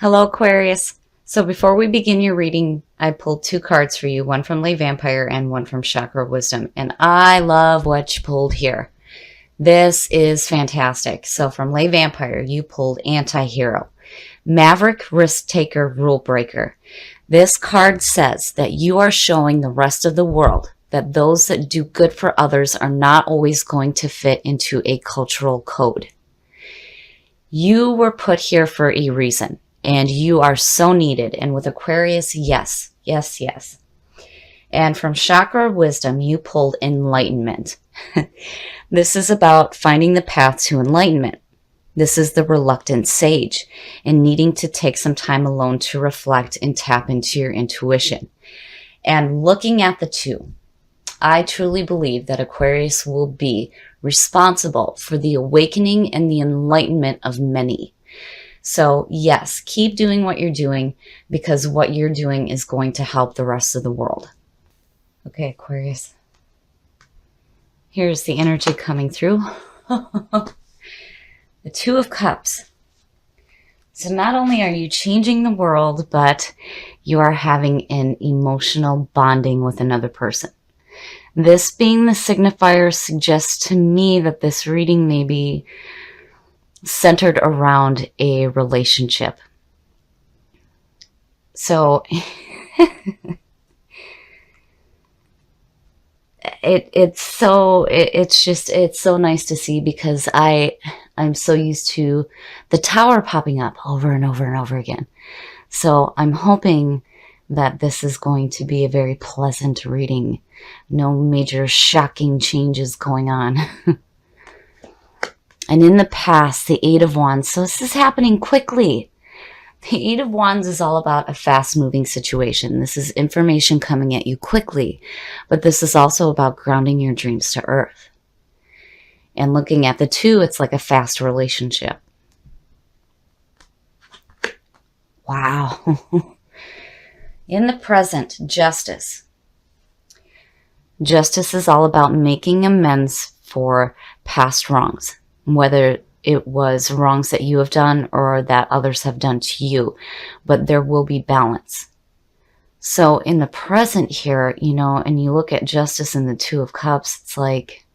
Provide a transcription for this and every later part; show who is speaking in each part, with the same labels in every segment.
Speaker 1: Hello, Aquarius. So before we begin your reading, I pulled two cards for you, one from Lay Vampire and one from Chakra Wisdom. And I love what you pulled here. This is fantastic. So from Lay Vampire, you pulled Anti-Hero. Maverick, Risk Taker, Rule Breaker. This card says that you are showing the rest of the world that those that do good for others are not always going to fit into a cultural code. You were put here for a reason. And you are so needed. And with Aquarius, yes, yes, yes. And from Chakra Wisdom, you pulled Enlightenment. This is about finding the path to enlightenment. This is the reluctant sage and needing to take some time alone to reflect and tap into your intuition. And looking at the two, I truly believe that Aquarius will be responsible for the awakening and the enlightenment of many. So yes, keep doing what you're doing because what you're doing is going to help the rest of the world. Okay, Aquarius. Here's the energy coming through. The Two of Cups. So not only are you changing the world, but you are having an emotional bonding with another person. This being the signifier suggests to me that this reading may be centered around a relationship. So it's so nice to see because I'm so used to the Tower popping up over and over and over again. So I'm hoping that this is going to be a very pleasant reading. No major shocking changes going on. And in the past, the Eight of Wands. So this is happening quickly. The Eight of Wands is all about a fast-moving situation. This is information coming at you quickly. But this is also about grounding your dreams to earth. And looking at the two, it's like a fast relationship. Wow. In the present, Justice. Justice is all about making amends for past wrongs. Whether it was wrongs that you have done or that others have done to you, but there will be balance. So in the present here, you know, and you look at Justice in the Two of Cups, it's like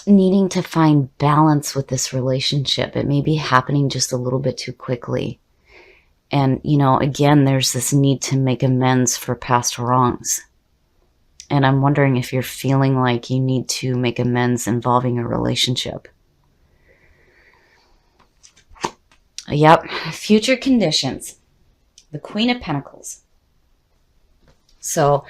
Speaker 1: needing to find balance with this relationship. It may be happening just a little bit too quickly. And, you know, again, there's this need to make amends for past wrongs. And I'm wondering if you're feeling like you need to make amends involving a relationship. Yep. Future conditions. The Queen of Pentacles. So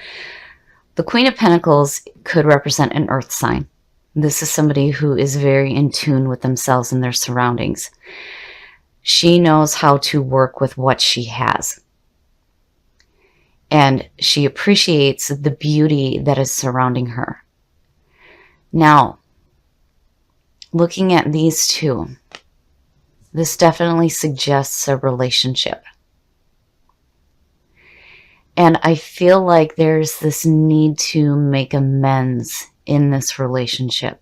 Speaker 1: the Queen of Pentacles could represent an earth sign. This is somebody who is very in tune with themselves and their surroundings. She knows how to work with what she has. And she appreciates the beauty that is surrounding her. Now, looking at these two, this definitely suggests a relationship. And I feel like there's this need to make amends in this relationship.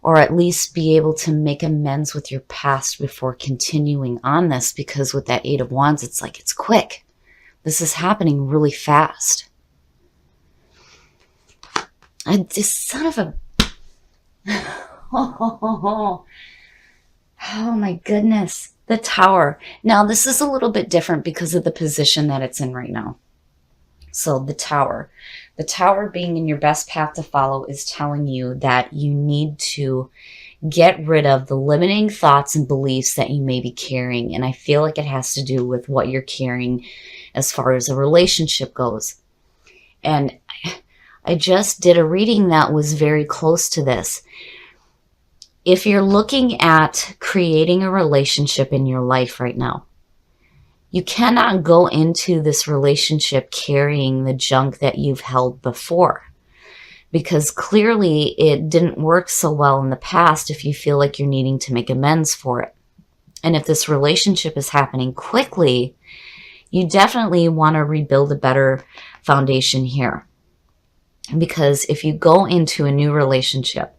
Speaker 1: Or at least be able to make amends with your past before continuing on this. Because with that Eight of Wands, it's like it's quick. This is happening really fast. And this son of a... Oh my goodness. The Tower. Now, this is a little bit different because of the position that it's in right now. So the Tower. The Tower being in your best path to follow is telling you that you need to get rid of the limiting thoughts and beliefs that you may be carrying. And I feel like it has to do with what you're carrying as far as a relationship goes. And I just did a reading that was very close to this. If you're looking at creating a relationship in your life right now, you cannot go into this relationship carrying the junk that you've held before. Because clearly it didn't work so well in the past if you feel like you're needing to make amends for it. And if this relationship is happening quickly, you definitely want to rebuild a better foundation here. Because if you go into a new relationship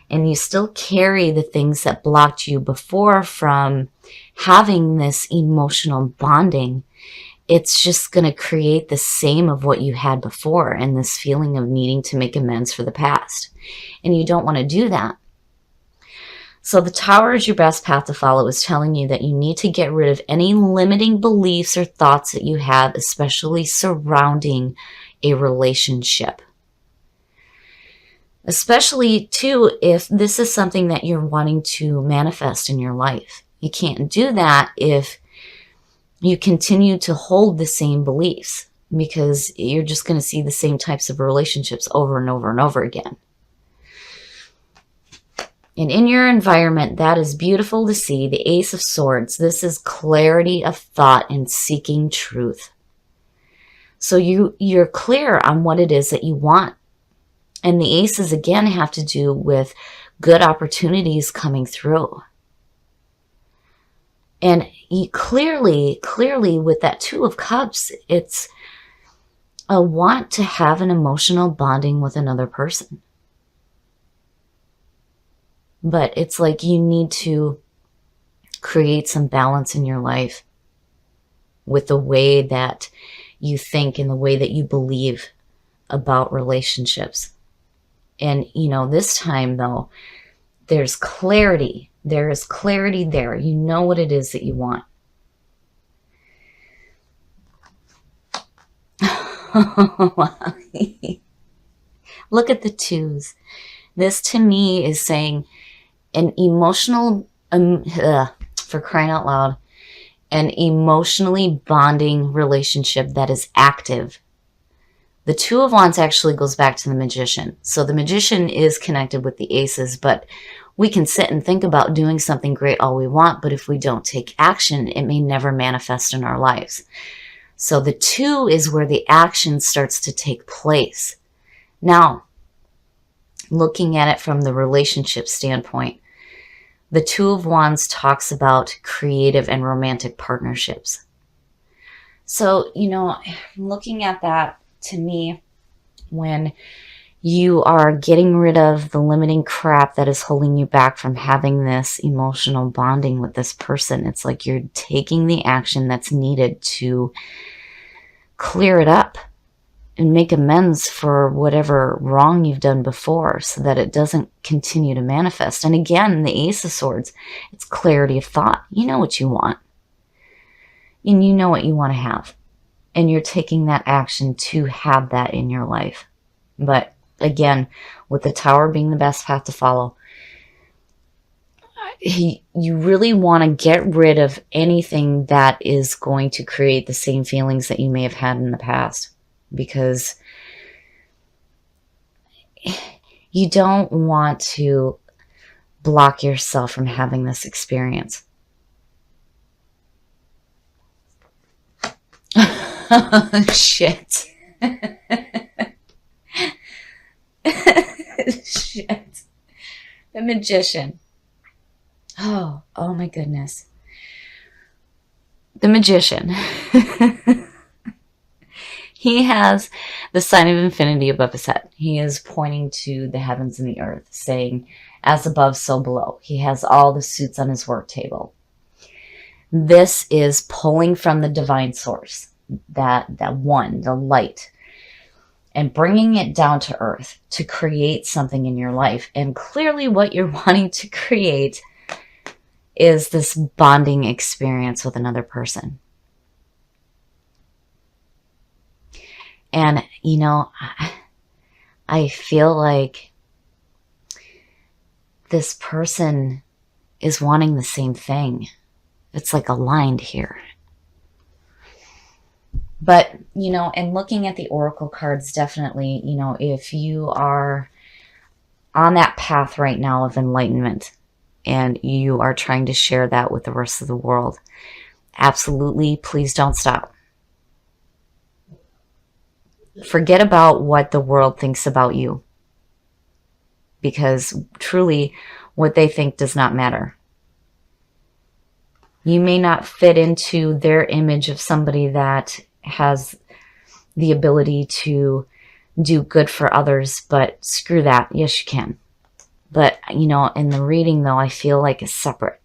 Speaker 1: and you still carry the things that blocked you before from having this emotional bonding, it's just going to create the same of what you had before and this feeling of needing to make amends for the past. And you don't want to do that. So the Tower is your best path to follow, is telling you that you need to get rid of any limiting beliefs or thoughts that you have, especially surrounding a relationship. Especially, too, if this is something that you're wanting to manifest in your life. You can't do that if you continue to hold the same beliefs, because you're just going to see the same types of relationships over and over and over again. And in your environment, that is beautiful to see. The Ace of Swords, this is clarity of thought and seeking truth. So you're clear on what it is that you want. And the aces, again, have to do with good opportunities coming through. And clearly, with that Two of Cups, it's a want to have an emotional bonding with another person. But it's like you need to create some balance in your life with the way that you think and the way that you believe about relationships. And, this time, though, there's clarity. There is clarity there. You know what it is that you want. Look at the twos. This, to me, is saying an emotional, for crying out loud, an emotionally bonding relationship that is active. The Two of Wands actually goes back to the Magician. So the Magician is connected with the Aces, but we can sit and think about doing something great all we want, but if we don't take action, it may never manifest in our lives. So the Two is where the action starts to take place. Now, looking at it from the relationship standpoint, the Two of Wands talks about creative and romantic partnerships. So, looking at that, to me, when you are getting rid of the limiting crap that is holding you back from having this emotional bonding with this person, it's like you're taking the action that's needed to clear it up and make amends for whatever wrong you've done before so that it doesn't continue to manifest. And again, the Ace of Swords, it's clarity of thought. You know what you want. And you know what you want to have. And you're taking that action to have that in your life. But again, with the Tower being the best path to follow, you really want to get rid of anything that is going to create the same feelings that you may have had in the past. Because you don't want to block yourself from having this experience. Shit. Shit. The Magician. Oh my goodness. The Magician. He has the sign of infinity above his head. He is pointing to the heavens and the earth, saying, as above, so below. He has all the suits on his work table. This is pulling from the divine source, that one, the light, and bringing it down to earth to create something in your life. And clearly what you're wanting to create is this bonding experience with another person. And, I feel like this person is wanting the same thing. It's like aligned here. But, and looking at the oracle cards, definitely, if you are on that path right now of enlightenment and you are trying to share that with the rest of the world, absolutely, please don't stop. Forget about what the world thinks about you, because truly what they think does not matter. You may not fit into their image of somebody that has the ability to do good for others, but screw that. Yes, you can. But, you know, in the reading, though, I feel like it's separate.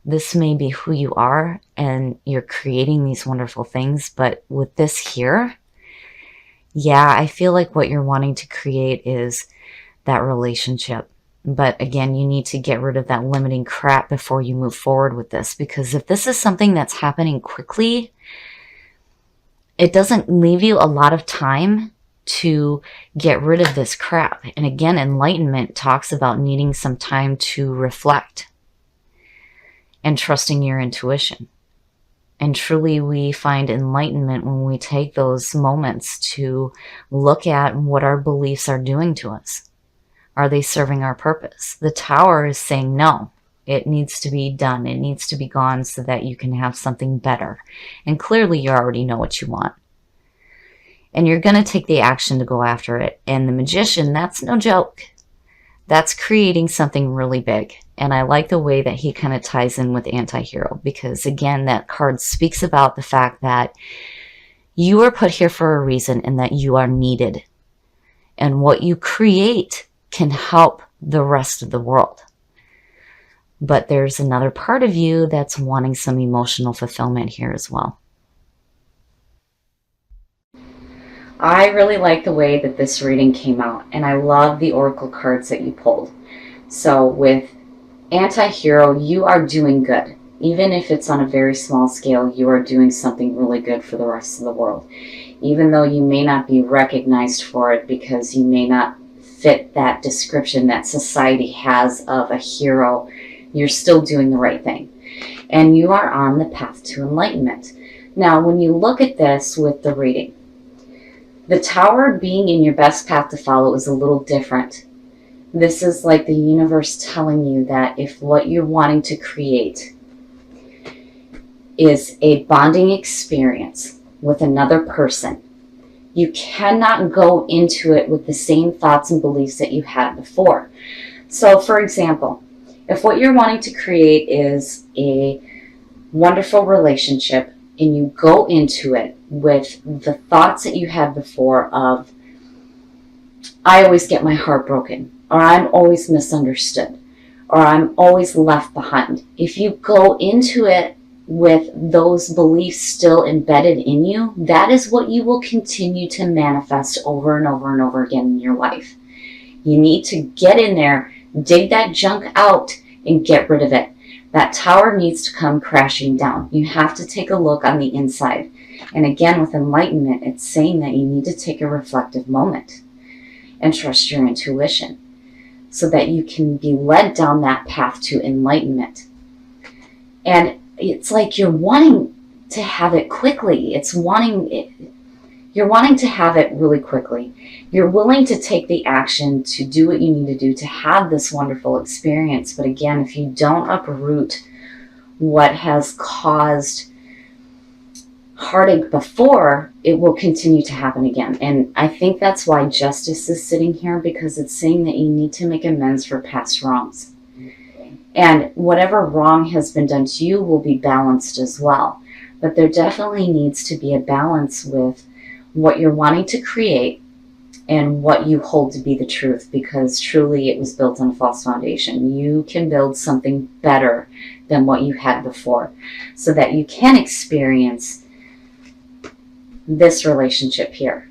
Speaker 1: This may be who you are, and you're creating these wonderful things. But with this here, yeah, I feel like what you're wanting to create is that relationship. But again, you need to get rid of that limiting crap before you move forward with this. Because if this is something that's happening quickly, it doesn't leave you a lot of time to get rid of this crap. And again, enlightenment talks about needing some time to reflect and trusting your intuition. And truly, we find enlightenment when we take those moments to look at what our beliefs are doing to us. Are they serving our purpose? The Tower is saying no. It needs to be done. It needs to be gone so that you can have something better. And clearly you already know what you want. And you're going to take the action to go after it. And the Magician, that's no joke. That's creating something really big. And I like the way that he kind of ties in with Anti-Hero. Because again, that card speaks about the fact that you are put here for a reason and that you are needed. And what you create can help the rest of the world. But there's another part of you that's wanting some emotional fulfillment here as well. I really like the way that this reading came out, and I love the oracle cards that you pulled. So with Anti-Hero, you are doing good. Even if it's on a very small scale, you are doing something really good for the rest of the world. Even though you may not be recognized for it because you may not fit that description that society has of a hero, you're still doing the right thing. And you are on the path to enlightenment. Now, when you look at this with the reading, the Tower being in your best path to follow is a little different. This is like the universe telling you that if what you're wanting to create is a bonding experience with another person, you cannot go into it with the same thoughts and beliefs that you had before. So, for example, if what you're wanting to create is a wonderful relationship and you go into it with the thoughts that you had before of, I always get my heart broken, or I'm always misunderstood, or I'm always left behind. If you go into it with those beliefs still embedded in you, that is what you will continue to manifest over and over and over again in your life. You need to get in there, dig that junk out, and get rid of it. That Tower needs to come crashing down. You have to take a look on the inside. And again, with enlightenment, it's saying that you need to take a reflective moment and trust your intuition so that you can be led down that path to enlightenment. And it's like you're wanting to have it quickly. You're wanting to have it really quickly. You're willing to take the action to do what you need to do to have this wonderful experience. But again, if you don't uproot what has caused heartache before, it will continue to happen again. And I think that's why justice is sitting here, because it's saying that you need to make amends for past wrongs. And whatever wrong has been done to you will be balanced as well. But there definitely needs to be a balance with what you're wanting to create and what you hold to be the truth, because truly it was built on a false foundation. You can build something better than what you had before so that you can experience this relationship here.